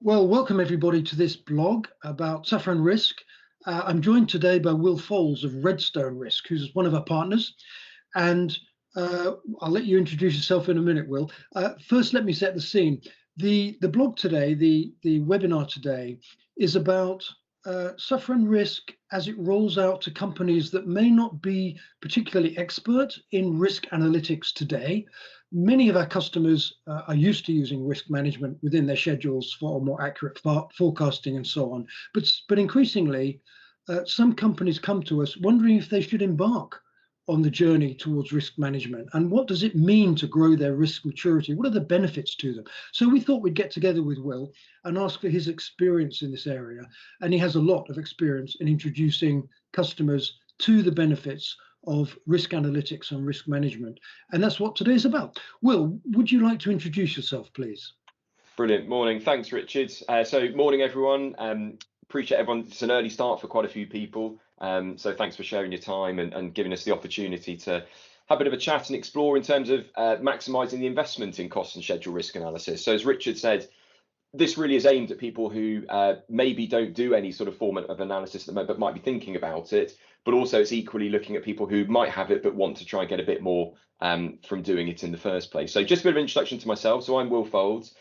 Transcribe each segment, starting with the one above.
Well, welcome everybody to this blog about Safran Risk. I'm joined today by Will Foulds of Redstone Risk, who's one of our partners. And I'll let you introduce yourself in a minute, Will. First, let me set the scene. The blog today, the webinar today, is about Safran Risk as it rolls out to companies that may not be particularly expert in risk analytics today. Many of our customers are used to using risk management within their schedules for more accurate forecasting and so on. But increasingly, some companies come to us wondering if they should embark on the journey towards risk management, and what does it mean to grow their risk maturity? What are the benefits to them? So we thought we'd get together with Will and ask for his experience in this area, and he has a lot of experience in introducing customers to the benefits of risk analytics and risk management, and that's what today's about. Will, would you like to introduce yourself, please? Brilliant. Morning. Thanks, Richard. So morning, everyone. Appreciate everyone. It's an early start for quite a few people. So thanks for sharing your time and giving us the opportunity to have a bit of a chat and explore in terms of maximising the investment in cost and schedule risk analysis. So as Richard said, this really is aimed at people who maybe don't do any sort of form of analysis at the moment, but might be thinking about it. But also it's equally looking at people who might have it, but want to try and get a bit more from doing it in the first place. So just a bit of an introduction to myself. So I'm Will Foulds,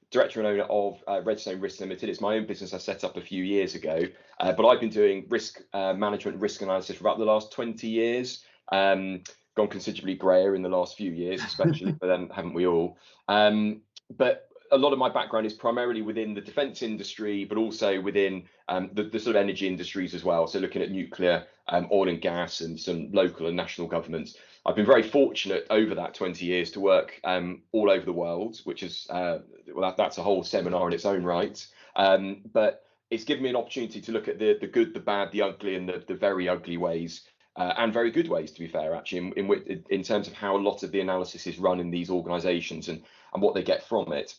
Director and owner of Redstone Risk Limited. It's my own business I set up a few years ago, but I've been doing risk management and risk analysis for about the last 20 years. Gone considerably grayer in the last few years, especially, but then haven't we all? But a lot of my background is primarily within the defence industry, but also within the sort of energy industries as well. So looking at nuclear, oil and gas, and some local and national governments. I've been very fortunate over that 20 years to work all over the world, which is, well, that's a whole seminar in its own right. But it's given me an opportunity to look at the good, the bad, the ugly, and the very ugly ways, and very good ways, to be fair, actually, in terms of how a lot of the analysis is run in these organisations and what they get from it.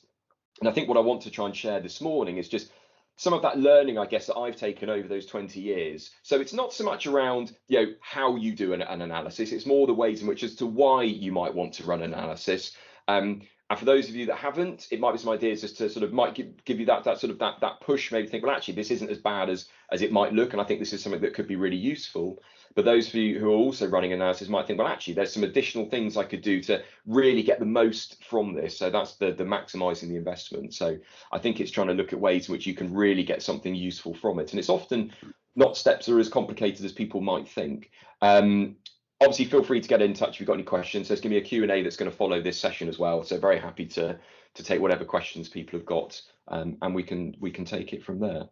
And I think what I want to try and share this morning is just some of that learning, I guess, that I've taken over those 20 years. So it's not so much around, how you do an analysis. It's more the ways in which as to why you might want to run analysis. And for those of you that haven't, it might be some ideas as to sort of might give you that push, maybe think, well, actually, this isn't as bad as it might look. And I think this is something that could be really useful. But those of you who are also running analysis might think, well, actually, there's some additional things I could do to really get the most from this. So that's the maximising the investment. So I think it's trying to look at ways in which you can really get something useful from it. And it's often not steps that are as complicated as people might think. Obviously, feel free to get in touch if you've got any questions. There's going to be a Q&A that's going to follow this session as well. So very happy to take whatever questions people have got, and we can take it from there.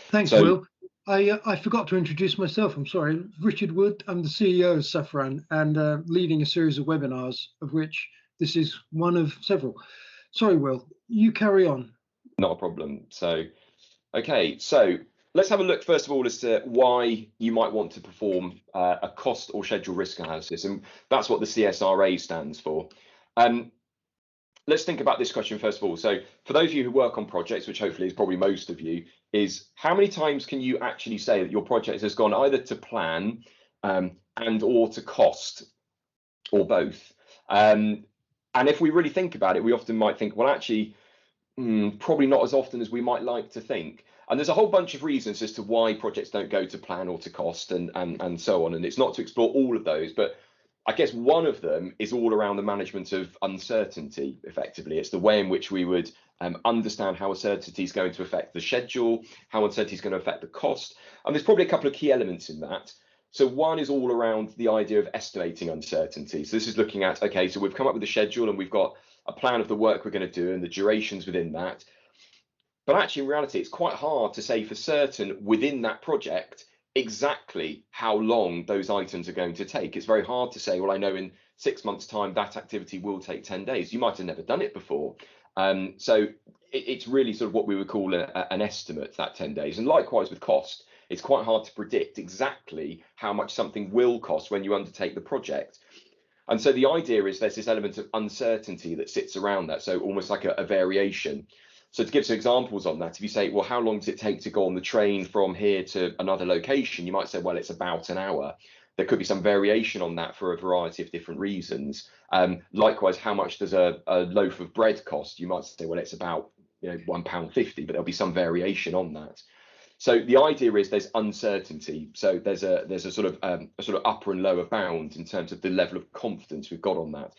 Thanks, Will. I forgot to introduce myself. I'm sorry. Richard Wood. I'm the CEO of Safran and leading a series of webinars, of which this is one of several. Sorry, Will. You carry on. Not a problem. So, okay. So let's have a look first of all as to why you might want to perform a cost or schedule risk analysis, and that's what the CSRA stands for. Let's think about this question first of all. So for those of you who work on projects, which hopefully is probably most of you, is how many times can you actually say that your project has gone either to plan and or to cost, or both? And if we really think about it, we often might think, well, actually, probably not as often as we might like to think. And there's a whole bunch of reasons as to why projects don't go to plan or to cost and so on. And it's not to explore all of those, but I guess one of them is all around the management of uncertainty, effectively. It's the way in which we would understand how uncertainty is going to affect the schedule, how uncertainty is going to affect the cost. And there's probably a couple of key elements in that. So one is all around the idea of estimating uncertainty. So this is looking at, okay, so we've come up with a schedule and we've got a plan of the work we're going to do and the durations within that. But actually, in reality, it's quite hard to say for certain within that project exactly how long those items are going to take. It's very hard to say, well, I know in 6 months' time that activity will take 10 days. You might have never done it before. So it's really sort of what we would call an estimate, that 10 days. And likewise with cost, it's quite hard to predict exactly how much something will cost when you undertake the project. And so the idea is there's this element of uncertainty that sits around that, so almost like a variation. So to give some examples on that, if you say, well, how long does it take to go on the train from here to another location? You might say, well, it's about an hour. There could be some variation on that for a variety of different reasons. Likewise, how much does a loaf of bread cost? You might say, well, it's about £1.50, but there'll be some variation on that. So the idea is there's uncertainty. So there's a sort of upper and lower bound in terms of the level of confidence we've got on that.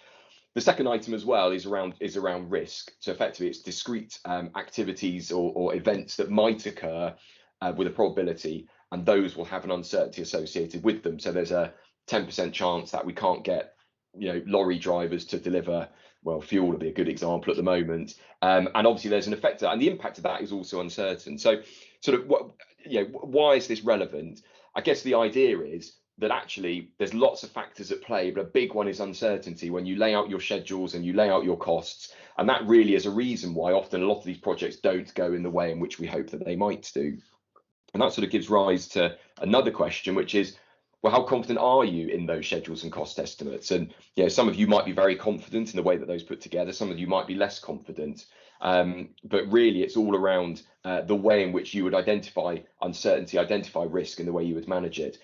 The second item as well is around risk. So effectively, it's discrete activities or events that might occur with a probability, and those will have an uncertainty associated with them. So there's a 10% chance that we can't get lorry drivers to deliver. Well, fuel would be a good example at the moment, and obviously there's an effect, and the impact of that is also uncertain. So, sort of, why is this relevant? I guess the idea is that actually there's lots of factors at play, but a big one is uncertainty when you lay out your schedules and you lay out your costs, and that really is a reason why often a lot of these projects don't go in the way in which we hope that they might do. And that sort of gives rise to another question, which is, well, how confident are you in those schedules and cost estimates? And some of you might be very confident in the way that those put together. Some of you might be less confident. But really, it's all around the way in which you would identify uncertainty, identify risk, and the way you would manage it.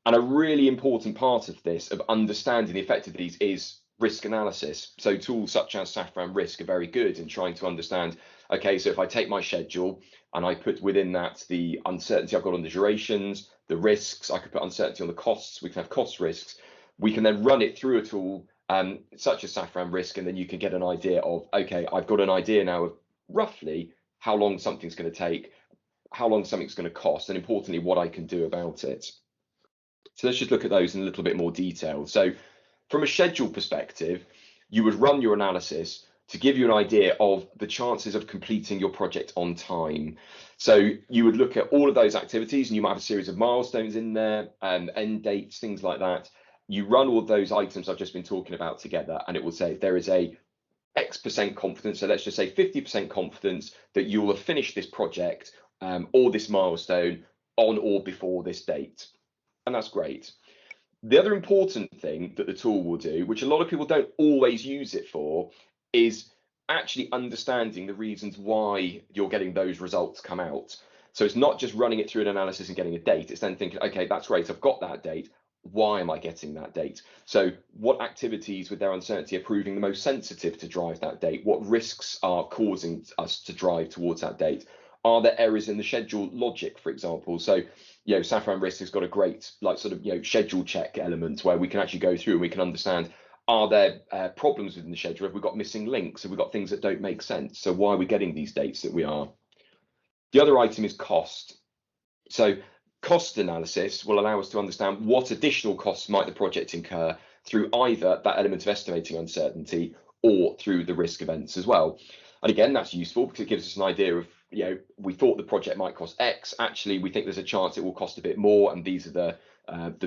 And a really important part of this, of understanding the effect of these, is risk analysis. So tools such as Safran Risk are very good in trying to understand, okay, so if I take my schedule and I put within that the uncertainty I've got on the durations, the risks, I could put uncertainty on the costs, we can have cost risks, we can then run it through a tool such as Safran Risk, and then you can get an idea of, okay, I've got an idea now of roughly how long something's going to take, how long something's going to cost, and importantly, what I can do about it. So let's just look at those in a little bit more detail. So from a schedule perspective, you would run your analysis to give you an idea of the chances of completing your project on time. So you would look at all of those activities, and you might have a series of milestones in there, end dates, things like that. You run all of those items I've just been talking about together, and it will say there is a X% confidence. So let's just say 50% confidence that you will have finished this project or this milestone on or before this date. And that's great. The other important thing that the tool will do, which a lot of people don't always use it for, is actually understanding the reasons why you're getting those results come out. So it's not just running it through an analysis and getting a date. It's then thinking, okay, that's great, I've got that date. Why am I getting that date? So what activities with their uncertainty are proving the most sensitive to drive that date? What risks are causing us to drive towards that date? Are there errors in the schedule logic, for example? So Safran Risk has got a great schedule check element where we can actually go through and we can understand, are there problems within the schedule? Have we got missing links? Have we got things that don't make sense? So why are we getting these dates that we are? The other item is cost. So cost analysis will allow us to understand what additional costs might the project incur through either that element of estimating uncertainty or through the risk events as well. And again, that's useful because it gives us an idea of, we thought the project might cost X. Actually, we think there's a chance it will cost a bit more, and these are the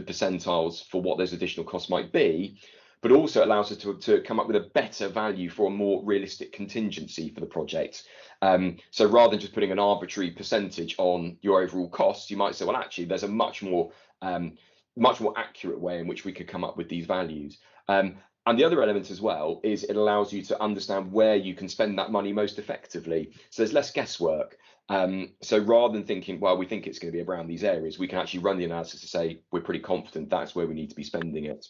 percentiles for what those additional costs might be. But also allows us to come up with a better value for a more realistic contingency for the project. So rather than just putting an arbitrary percentage on your overall costs, you might say, well, actually, there's a much more accurate way in which we could come up with these values. And the other element as well is it allows you to understand where you can spend that money most effectively. So there's less guesswork. So rather than thinking, well, we think it's going to be around these areas, we can actually run the analysis to say we're pretty confident that's where we need to be spending it.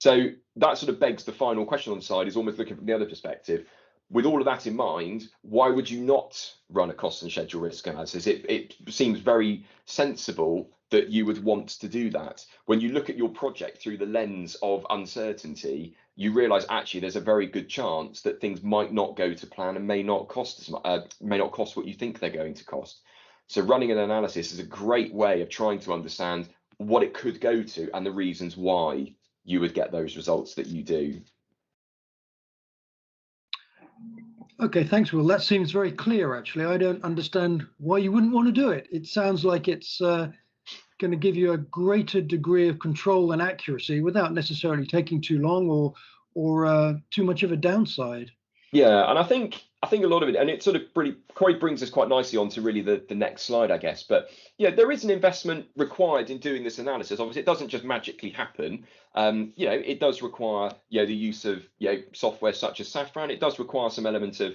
So that sort of begs the final question on the side, is almost looking from the other perspective. With all of that in mind, why would you not run a cost and schedule risk analysis? It seems very sensible that you would want to do that. When you look at your project through the lens of uncertainty, you realise actually there's a very good chance that things might not go to plan and may not cost as much, may not cost what you think they're going to cost. So running an analysis is a great way of trying to understand what it could go to and the reasons why you would get those results that you do. Okay, thanks, Will. That seems very clear, actually. I don't understand why you wouldn't want to do it. It sounds like it's going to give you a greater degree of control and accuracy without necessarily taking too long or too much of a downside. Yeah, and I think a lot of it, and it sort of quite brings us quite nicely onto really the next slide, I guess. But yeah, there is an investment required in doing this analysis. Obviously, it doesn't just magically happen. It does require the use of software such as Safran. It does require some element of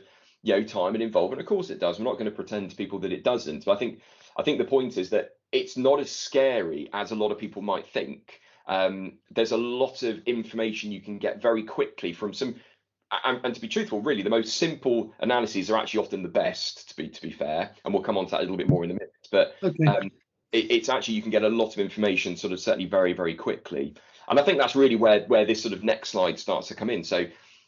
time and involvement. Of course, it does. We're not going to pretend to people that it doesn't. But I think the point is that it's not as scary as a lot of people might think. There's a lot of information you can get very quickly from some and to be truthful, really, the most simple analyses are actually often the best, to be fair, and we'll come on to that a little bit more in a minute. But Okay. it's actually, you can get a lot of information sort of certainly very, very quickly. And I think that's really where this sort of next slide starts to come in. So,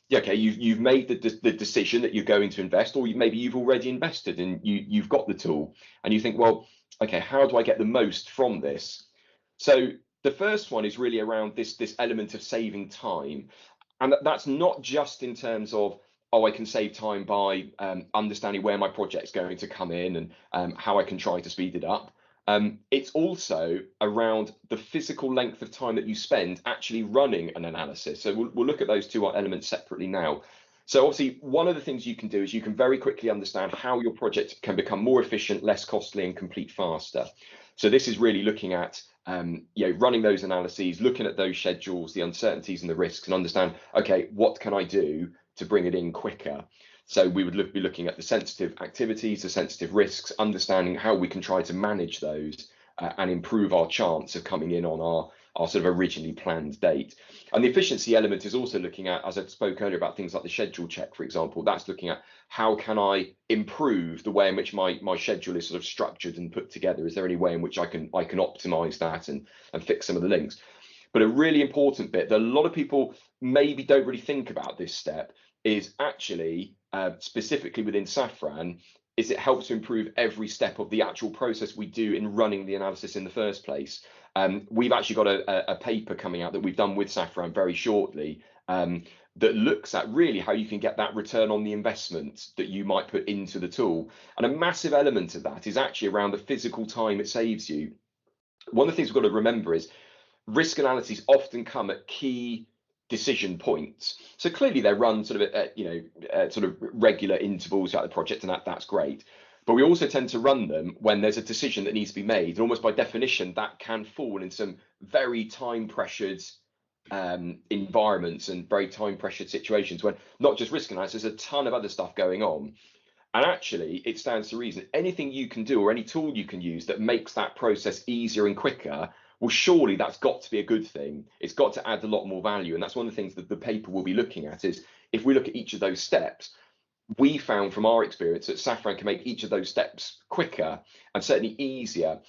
yeah, okay, you've made the decision that you're going to invest, or maybe you've already invested and you've got the tool, and you think, well, okay, how do I get the most from this? So the first one is really around this element of saving time. And that's not just in terms of, oh, I can save time by understanding where my project's going to come in and how I can try to speed it up. It's also around the physical length of time that you spend actually running an analysis. So we'll look at those two elements separately now. So obviously, one of the things you can do is you can very quickly understand how your project can become more efficient, less costly, and complete faster. So this is really looking at running those analyses, looking at those schedules, the uncertainties and the risks, and understand, okay, what can I do to bring it in quicker? So we would be looking at the sensitive activities, the sensitive risks, understanding how we can try to manage those and improve our chance of coming in on our sort of originally planned date. And the efficiency element is also looking at, as I spoke earlier about things like the schedule check, for example, that's looking at how can I improve the way in which my schedule is sort of structured and put together? Is there any way in which I can optimize that and fix some of the links? But a really important bit that a lot of people maybe don't really think about this step is actually specifically within Safran, is it helps to improve every step of the actual process we do in running the analysis in the first place. We've actually got a paper coming out that we've done with Safran very shortly that looks at really how you can get that return on the investment that you might put into the tool. And a massive element of that is actually around the physical time it saves you. One of the things we've got to remember is risk analyses often come at key decision points. So clearly they're run sort of at sort of regular intervals throughout the project, and that's great. But we also tend to run them when there's a decision that needs to be made, and almost by definition that can fall in some very time pressured environments and very time pressured situations when not just risk analysis, there's a ton of other stuff going on. And actually, it stands to reason anything you can do or any tool you can use that makes that process easier and quicker, well, surely that's got to be a good thing. It's got to add a lot more value. And that's one of the things that the paper will be looking at is if we look at each of those steps, we found from our experience that Safran can make each of those steps quicker and certainly easier.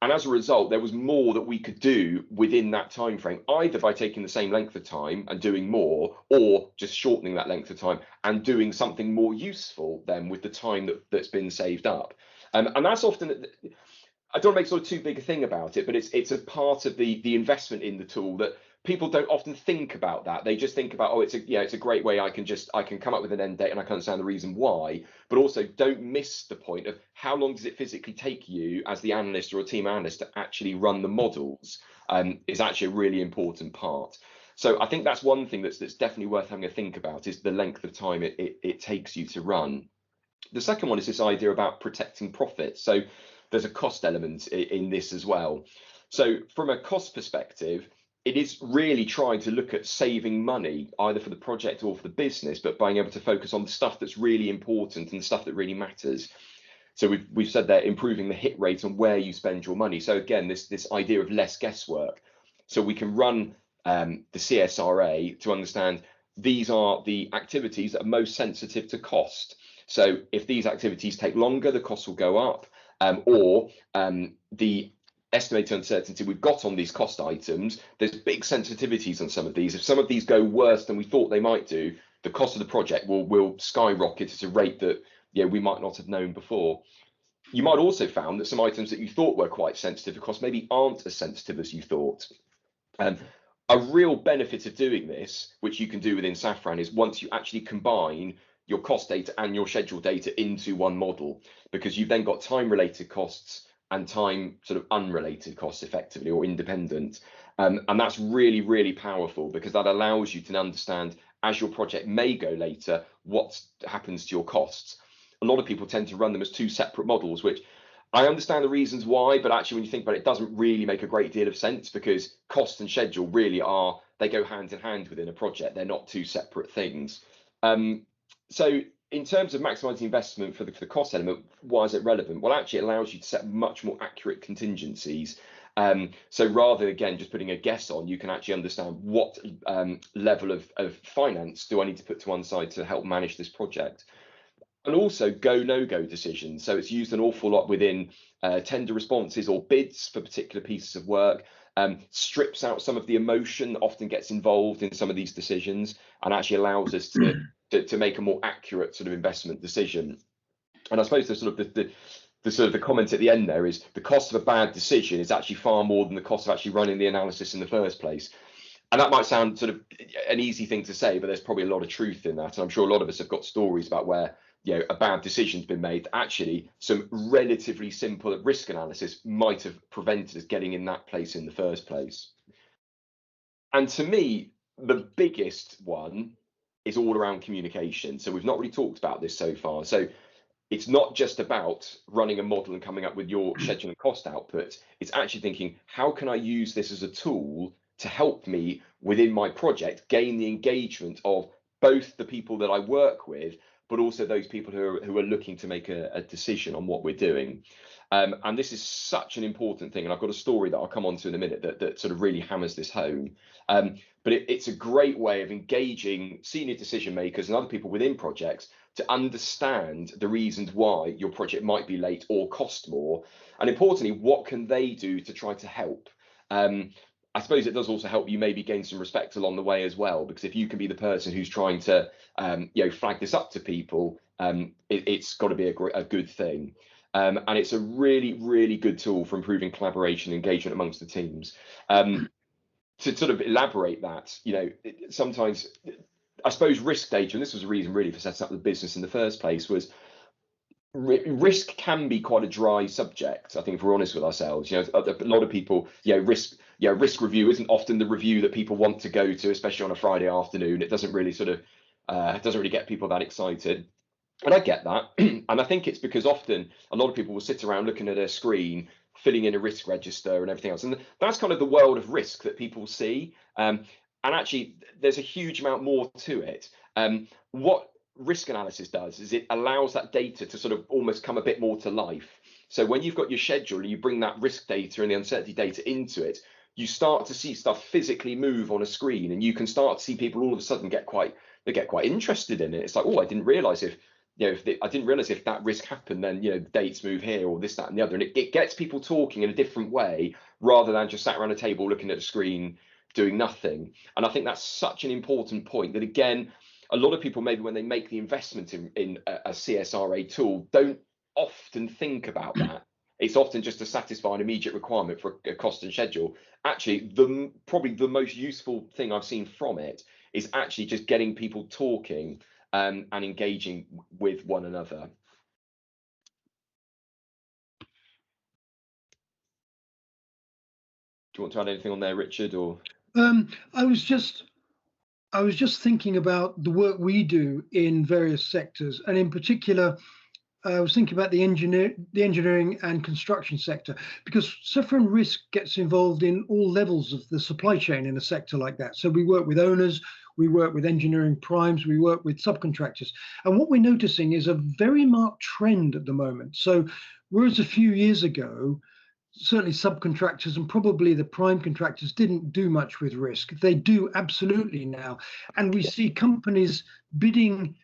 And as a result, there was more that we could do within that time frame, either by taking the same length of time and doing more, or just shortening that length of time and doing something more useful then with the time that's been saved up. And that's often, I don't make sort of too big a thing about it, but it's a part of the investment in the tool that people don't often think about. That they just think about, oh, it's a great way I can come up with an end date and I can understand the reason why, but also don't miss the point of how long does it physically take you as the analyst or a team analyst to actually run the models is actually a really important part. So I think that's one thing that's definitely worth having a think about is the length of time it takes you to run. The second one is this idea about protecting profits. So there's a cost element in this as well. So from a cost perspective, it is really trying to look at saving money either for the project or for the business, but being able to focus on the stuff that's really important and the stuff that really matters. So we've said there, improving the hit rate on where you spend your money. So again, this idea of less guesswork. So we can run the CSRA to understand these are the activities that are most sensitive to cost. So if these activities take longer, the costs will go up, or the estimated uncertainty we've got on these cost items, there's big sensitivities on some of these. If some of these go worse than we thought they might do, the cost of the project will skyrocket at a rate that we might not have known before. You might also found that some items that you thought were quite sensitive to cost maybe aren't as sensitive as you thought. A real benefit of doing this, which you can do within Safran, is once you actually combine your cost data and your schedule data into one model, because you've then got time related costs and time sort of unrelated costs effectively or independent. And that's really, really powerful because that allows you to understand as your project may go later, what happens to your costs. A lot of people tend to run them as two separate models, which I understand the reasons why, but actually when you think about it, it doesn't really make a great deal of sense because cost and schedule really they go hand in hand within a project. They're not two separate things. So in terms of maximising investment for the cost element, why is it relevant? Well, actually, it allows you to set much more accurate contingencies. So rather again just putting a guess on, you can actually understand what level of finance do I need to put to one side to help manage this project. And also go no-go decisions. So it's used an awful lot within tender responses or bids for particular pieces of work. Strips out some of the emotion that often gets involved in some of these decisions, and actually allows us to make a more accurate sort of investment decision. And I suppose the sort of the comment at the end there is the cost of a bad decision is actually far more than the cost of actually running the analysis in the first place. And that might sound sort of an easy thing to say, but there's probably a lot of truth in that. And I'm sure a lot of us have got stories about where, you know, a bad decision's been made. Actually, some relatively simple risk analysis might have prevented us getting in that place in the first place. And to me, the biggest one is all around communication. So we've not really talked about this so far. So it's not just about running a model and coming up with your schedule and cost output. It's actually thinking, how can I use this as a tool to help me within my project gain the engagement of both the people that I work with, but also those people who are looking to make a decision on what we're doing. And this is such an important thing. And I've got a story that I'll come on to in a minute that sort of really hammers this home. But it's a great way of engaging senior decision makers and other people within projects to understand the reasons why your project might be late or cost more. And importantly, what can they do to try to help? I suppose it does also help you maybe gain some respect along the way as well, because if you can be the person who's trying to flag this up to people, it's got to be a good thing. And it's a really, really good tool for improving collaboration and engagement amongst the teams. To sort of elaborate that, sometimes I suppose risk data, and this was a reason really for setting up the business in the first place, was risk can be quite a dry subject. I think if we're honest with ourselves, a lot of people, risk review isn't often the review that people want to go to, especially on a Friday afternoon. It doesn't really get people that excited. And I get that. And I think it's because often a lot of people will sit around looking at a screen, filling in a risk register and everything else. And that's kind of the world of risk that people see. And actually, there's a huge amount more to it. What risk analysis does is it allows that data to sort of almost come a bit more to life. So when you've got your schedule and you bring that risk data and the uncertainty data into it, you start to see stuff physically move on a screen, and you can start to see people all of a sudden get quite interested in it. It's like, oh, I didn't realize if that risk happened, then the dates move here or this, that, and the other. And it gets people talking in a different way rather than just sat around a table looking at a screen doing nothing. And I think that's such an important point that, again, a lot of people, maybe when they make the investment in a CSRA tool, don't often think about that. It's often just to satisfy an immediate requirement for a cost and schedule. Actually, probably the most useful thing I've seen from it is actually just getting people talking and engaging with one another. Do you want to add anything on there, Richard? Or I was just thinking about the work we do in various sectors, and in particular, I was thinking about the engineering and construction sector, because Safran Risk gets involved in all levels of the supply chain in a sector like that. So we work with owners, we work with engineering primes, we work with subcontractors. And what we're noticing is a very marked trend at the moment. So whereas a few years ago, certainly subcontractors and probably the prime contractors didn't do much with risk, they do absolutely now. And we see companies bidding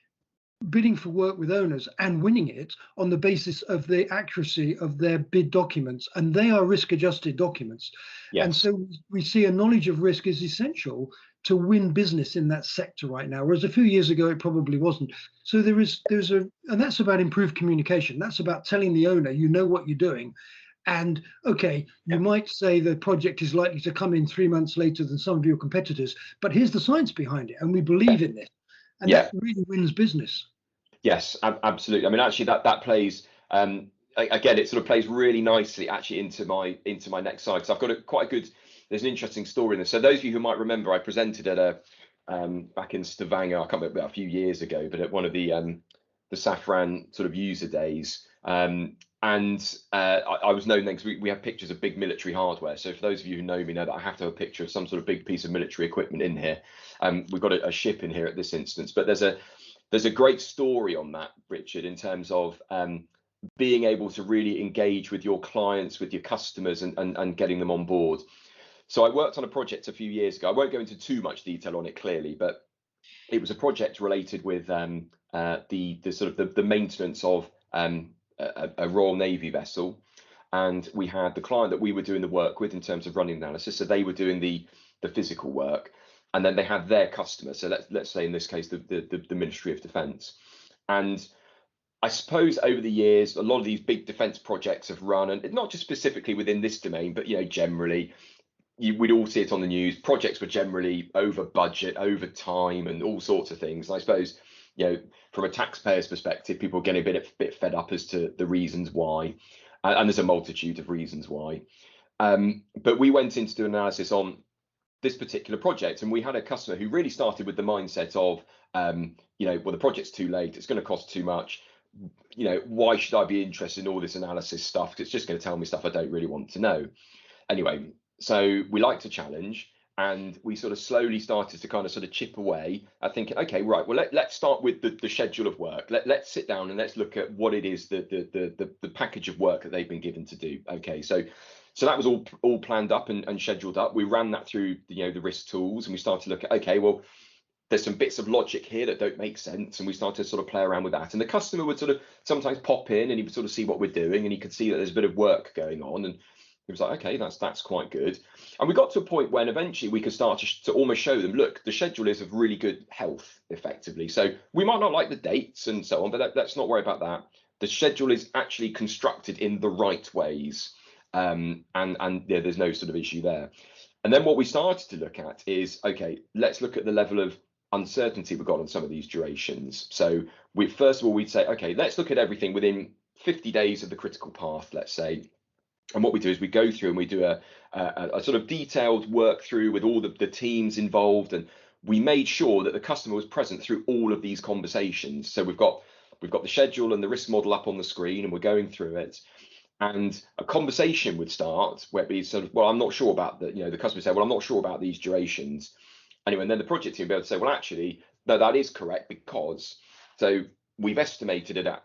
for work with owners and winning it on the basis of the accuracy of their bid documents, and they are risk adjusted documents. Yes. And so we see a knowledge of risk is essential to win business in that sector right now, whereas a few years ago it probably wasn't. So and that's about improved communication. That's about telling the owner, you know what you're doing. And okay, you might say the project is likely to come in 3 months later than some of your competitors, but here's the science behind it, and we believe in this. And that really wins business. Yes, absolutely. I mean, actually, that plays again. It sort of plays really nicely actually into my next slide. So I've got there's an interesting story in this. So those of you who might remember, I presented at back in Stavanger, I can't remember, a few years ago, but at one of the Safran sort of user days. And I was known then because we have pictures of big military hardware. So for those of you who know me, know that I have to have a picture of some sort of big piece of military equipment in here. We've got a ship in here at this instance, but there's a great story on that, Richard, in terms of being able to really engage with your clients, with your customers, and getting them on board. So I worked on a project a few years ago. I won't go into too much detail on it clearly, but it was a project related with the sort of the maintenance of a Royal Navy vessel, and we had the client that we were doing the work with in terms of running analysis. So they were doing the physical work, and then they had their customer. So let's say in this case the Ministry of Defence. And I suppose over the years, a lot of these big defence projects have run, and not just specifically within this domain, but generally, we'd all see it on the news. Projects were generally over budget, over time, and all sorts of things. And I suppose, from a taxpayer's perspective, people are getting a bit fed up as to the reasons why, and there's a multitude of reasons why. But we went in to do an analysis on this particular project, and we had a customer who really started with the mindset of, well, the project's too late, it's going to cost too much. Why should I be interested in all this analysis stuff? Because it's just going to tell me stuff I don't really want to know. Anyway, so we liked a challenge, and we sort of slowly started to kind of sort of chip away at thinking, okay, right, well, let's start with the schedule of work. Let's sit down and let's look at what it is, the package of work that they've been given to do. Okay, so that was all planned up and scheduled up. We ran that through the risk tools, and we started to look at, okay, well, there's some bits of logic here that don't make sense, and we started to sort of play around with that. And the customer would sort of sometimes pop in, and he would sort of see what we're doing, and he could see that there's a bit of work going on, and he was like, okay, that's quite good. And we got to a point when eventually we could start to almost show them, look, the schedule is of really good health, effectively. So we might not like the dates and so on, but let's not worry about that. The schedule is actually constructed in the right ways, and there's no sort of issue there. And then what we started to look at is, okay, let's look at the level of uncertainty we've got on some of these durations. So first of all, we'd say, okay, let's look at everything within 50 days of the critical path, let's say. And what we do is we go through and we do a sort of detailed work through with all the teams involved, and we made sure that the customer was present through all of these conversations. So we've got the schedule and the risk model up on the screen, and we're going through it. And a conversation would start where it'd be sort of, well, I'm not sure about the customer would say, well, I'm not sure about these durations. Anyway, and then the project team would be able to say, well, actually, no, that is correct, because so we've estimated it at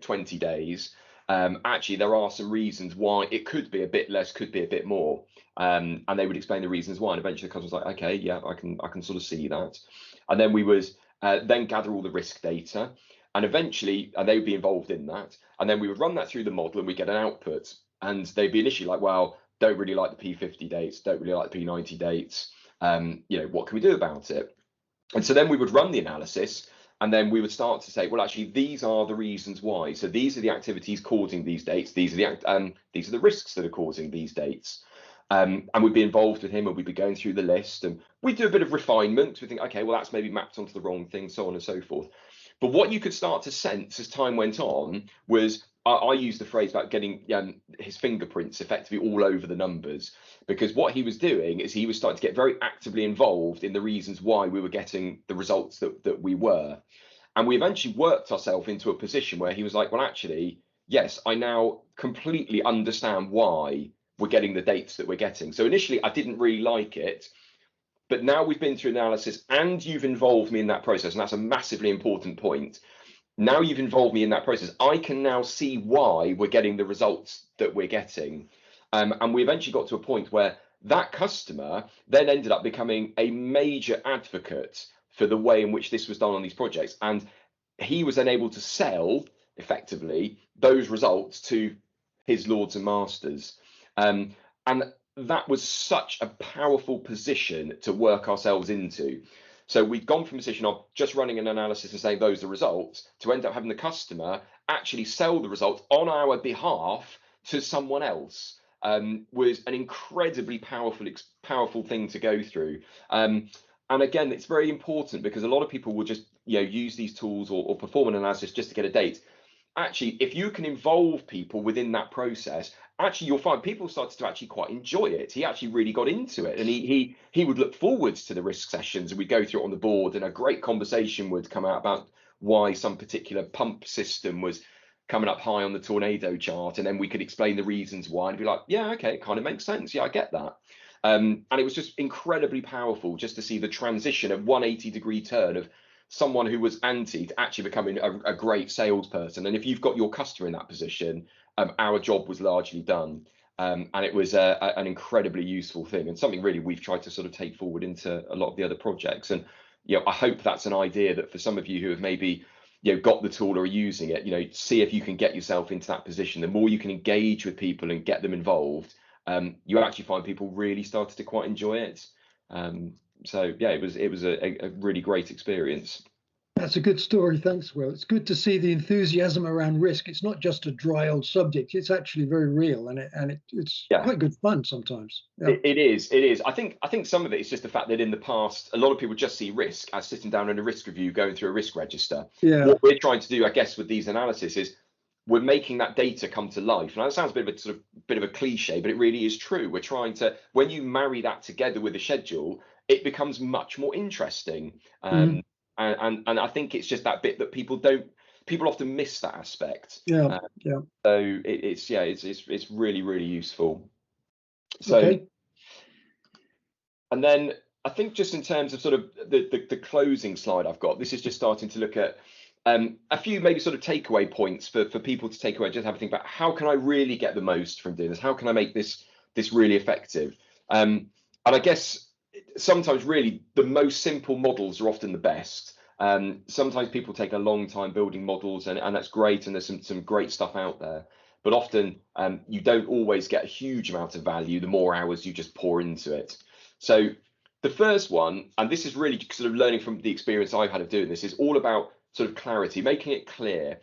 20 days. Actually, there are some reasons why it could be a bit less, could be a bit more, and they would explain the reasons why. And eventually, the customer was like, okay, yeah, I can sort of see that. And then we would then gather all the risk data, and eventually, and they would be involved in that. And then we would run that through the model, and we get an output. And they'd be initially like, well, don't really like the P50 dates, don't really like the P90 dates. What can we do about it? And so then we would run the analysis, and then we would start to say, well, actually, these are the reasons why. So these are the activities causing these dates. These are the risks that are causing these dates. And we'd be involved with him, and we'd be going through the list, and we'd do a bit of refinement. We think, okay, well, that's maybe mapped onto the wrong thing, so on and so forth. But what you could start to sense as time went on was, I use the phrase about getting his fingerprints effectively all over the numbers, because what he was doing is he was starting to get very actively involved in the reasons why we were getting the results that we were. And we eventually worked ourselves into a position where he was like, well, actually, yes, I now completely understand why we're getting the dates that we're getting. So initially, I didn't really like it. But now we've been through analysis and you've involved me in that process, and that's a massively important point. Now you've involved me in that process, I can now see why we're getting the results that we're getting. And we eventually got to a point where that customer then ended up becoming a major advocate for the way in which this was done on these projects. And he was then able to sell, effectively, those results to his lords and masters. And that was such a powerful position to work ourselves into. So we'd gone from a position of just running an analysis and saying those are the results to end up having the customer actually sell the results on our behalf to someone else. Was an incredibly powerful thing to go through. And again, it's very important because a lot of people will just use these tools or perform an analysis just to get a date. Actually, if you can involve people within that process, actually you'll find people started to actually quite enjoy it. He actually really got into it, and he would look forwards to the risk sessions, and we'd go through it on the board, and a great conversation would come out about why some particular pump system was coming up high on the tornado chart, and then we could explain the reasons why and be like, yeah, okay, it kind of makes sense. Yeah, I get that. And it was just incredibly powerful just to see the transition, of 180-degree turn of someone who was anti to actually becoming a great salesperson. And if you've got your customer in that position, our job was largely done. And it was an incredibly useful thing, and something really we've tried to sort of take forward into a lot of the other projects. And I hope that's an idea that for some of you who have maybe got the tool or are using it, see if you can get yourself into that position. The more you can engage with people and get them involved, you actually find people really started to quite enjoy it. So yeah, it was a really great experience. That's a good story. Thanks, Will. It's good to see the enthusiasm around risk. It's not just a dry old subject. It's actually very real, and it's quite good fun sometimes. Yeah. It is. I think some of it is just the fact that in the past, a lot of people just see risk as sitting down in a risk review, going through a risk register. Yeah. What we're trying to do, I guess, with these analysis is we're making that data come to life. Now that sounds a bit of a cliche, but it really is true. We're trying to, when you marry that together with a schedule, it becomes much more interesting. And I think it's just that bit that people often miss that aspect. So it's really, really useful. So, okay. And then I think just in terms of sort of the closing slide I've got, this is just starting to look at a few maybe sort of takeaway points for people to take away, just have a think about how can I really get the most from doing this? How can I make this really effective? And I guess sometimes really the most simple models are often the best. Sometimes people take a long time building models, and that's great, and there's some great stuff out there. But often you don't always get a huge amount of value the more hours you just pour into it. So the first one, and this is really sort of learning from the experience I've had of doing this, is all about sort of clarity, making it clear,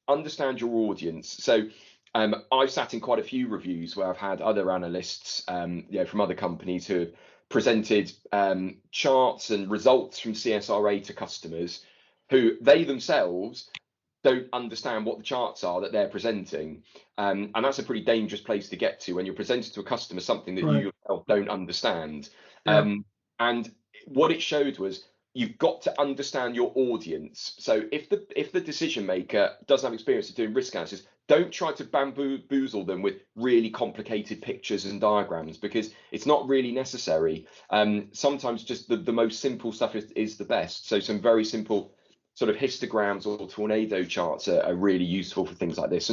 understand your audience. So I've sat in quite a few reviews where I've had other analysts from other companies who have presented charts and results from CSRA to customers who they themselves don't understand what the charts are that they're presenting. And that's a pretty dangerous place to get to when you're presenting to a customer something that you yourself don't understand. And what it showed was you've got to understand your audience. So if the decision maker doesn't have experience of doing risk analysis, don't try to bamboozle them with really complicated pictures and diagrams, because it's not really necessary. Sometimes just the most simple stuff is the best. So some very simple sort of histograms or tornado charts are really useful for things like this.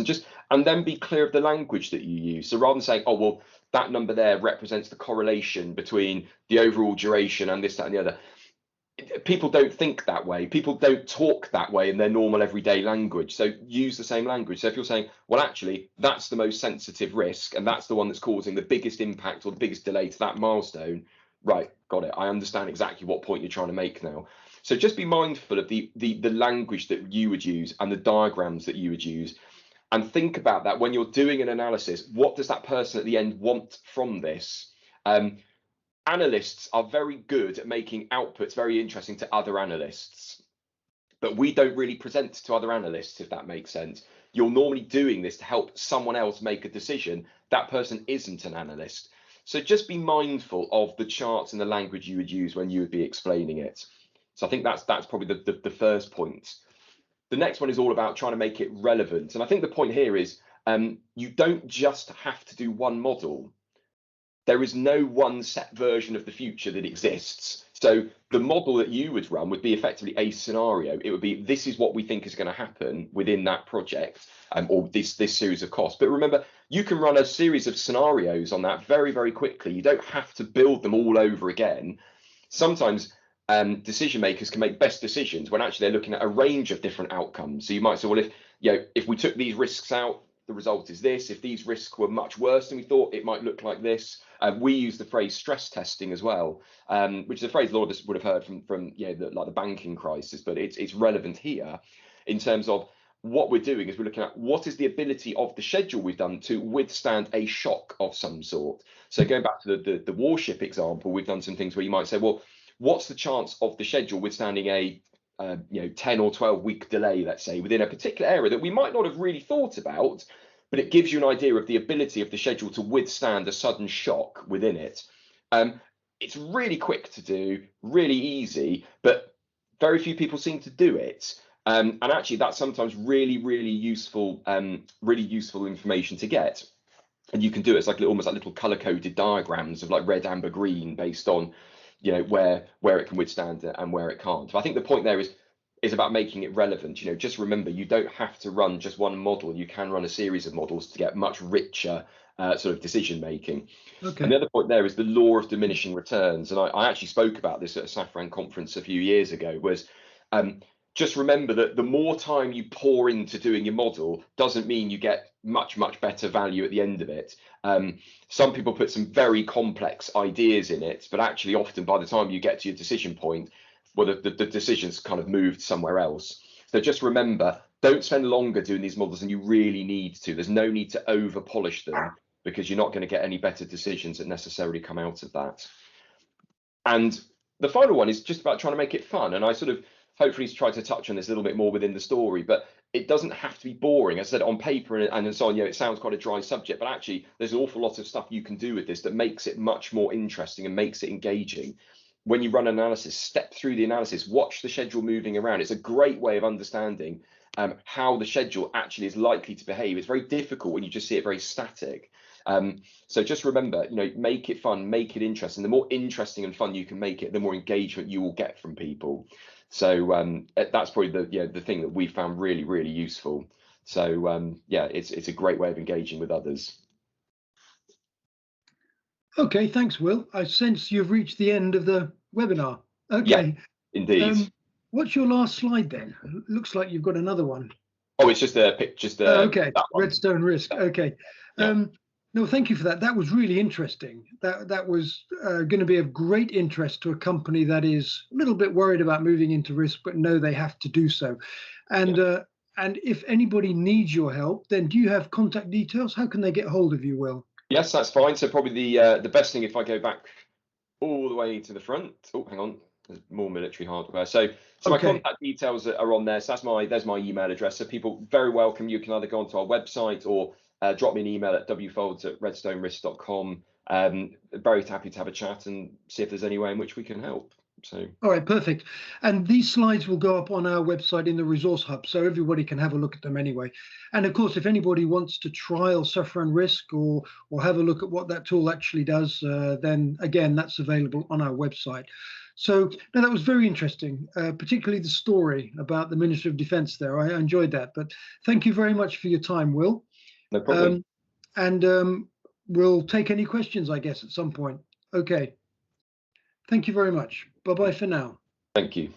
And then be clear of the language that you use. So rather than saying, oh, well, that number there represents the correlation between the overall duration and this, that, and the other. People don't think that way. People don't talk that way in their normal everyday language. So use the same language. So if you're saying, well, actually, that's the most sensitive risk, and that's the one that's causing the biggest impact or the biggest delay to that milestone, right, got it. I understand exactly what point you're trying to make now. So just be mindful of the language that you would use and the diagrams that you would use, and think about that when you're doing an analysis. What does that person at the end want from this? Analysts are very good at making outputs very interesting to other analysts, but we don't really present to other analysts, if that makes sense. You're normally doing this to help someone else make a decision. That person isn't an analyst. So just be mindful of the charts and the language you would use when you would be explaining it. So I think that's probably the first point. The next one is all about trying to make it relevant. And I think the point here is you don't just have to do one model. There is no one set version of the future that exists. So the model that you would run would be effectively a scenario. It would be, this is what we think is going to happen within that project, or this series of costs. But remember, you can run a series of scenarios on that very, very quickly. You don't have to build them all over again. Sometimes decision makers can make best decisions when actually they're looking at a range of different outcomes. So you might say, well, if we took these risks out, the result is this. If these risks were much worse than we thought, it might look like this. We use the phrase stress testing as well, which is a phrase a lot of us would have heard from the banking crisis, but it's relevant here in terms of what we're doing is we're looking at what is the ability of the schedule we've done to withstand a shock of some sort. So going back to the warship example, we've done some things where you might say, well, what's the chance of the schedule withstanding a 10 or 12 week delay, let's say, within a particular area that we might not have really thought about, but it gives you an idea of the ability of the schedule to withstand a sudden shock within it. It's really quick to do, really easy, but very few people seem to do it. And actually, that's sometimes really, really useful information to get. And you can do it as almost like little color-coded diagrams of like red, amber, green based on where it can withstand and where it can't. But I think the point there is is about making it relevant. Just remember, you don't have to run just one model. You can run a series of models to get much richer sort of decision making. Okay. And the other point there is the law of diminishing returns. And I actually spoke about this at a Safran conference a few years ago, was just remember that the more time you pour into doing your model doesn't mean you get much better value at the end of it. Some people put some very complex ideas in it, but actually often by the time you get to your decision point, well, the decision's kind of moved somewhere else. So just remember, don't spend longer doing these models than you really need to. There's no need to over polish them, because you're not going to get any better decisions that necessarily come out of that. And the final one is just about trying to make it fun. And I sort of hopefully try to touch on this a little bit more within the story, but it doesn't have to be boring. As I said, on paper and so on, it sounds quite a dry subject, but actually there's an awful lot of stuff you can do with this that makes it much more interesting and makes it engaging. When you run analysis, step through the analysis, watch the schedule moving around. It's a great way of understanding how the schedule actually is likely to behave. It's very difficult when you just see it very static. So just remember, make it fun, make it interesting. The more interesting and fun you can make it, the more engagement you will get from people. So that's probably the thing that we found really, really useful. So it's a great way of engaging with others. Okay, thanks, Will. I sense you've reached the end of the webinar. Okay. Yeah, indeed. What's your last slide then? Looks like you've got another one. Oh, it's just a picture. Okay, Redstone Risk. Okay. Yeah. No, thank you for that. That was really interesting. That was going to be of great interest to a company that is a little bit worried about moving into risk, but know they have to do so. And and if anybody needs your help, then do you have contact details? How can they get hold of you, Will? Yes, that's fine. So probably the best thing, if I go back all the way to the front. Oh, hang on. There's more military hardware. So my contact details are on there. So there's my email address. So people very welcome. You can either go onto our website or drop me an email at wfoulds@redstonerisk.com. Very happy to have a chat and see if there's any way in which we can help. So all right, perfect. And these slides will go up on our website in the resource hub, so everybody can have a look at them anyway. And of course, if anybody wants to trial Safran Risk or have a look at what that tool actually does, then again, that's available on our website. So no, that was very interesting, particularly the story about the Ministry of Defence there. I enjoyed that. But thank you very much for your time, Will. No problem. And we'll take any questions, I guess, at some point. Okay. Thank you very much. Bye-bye for now. Thank you.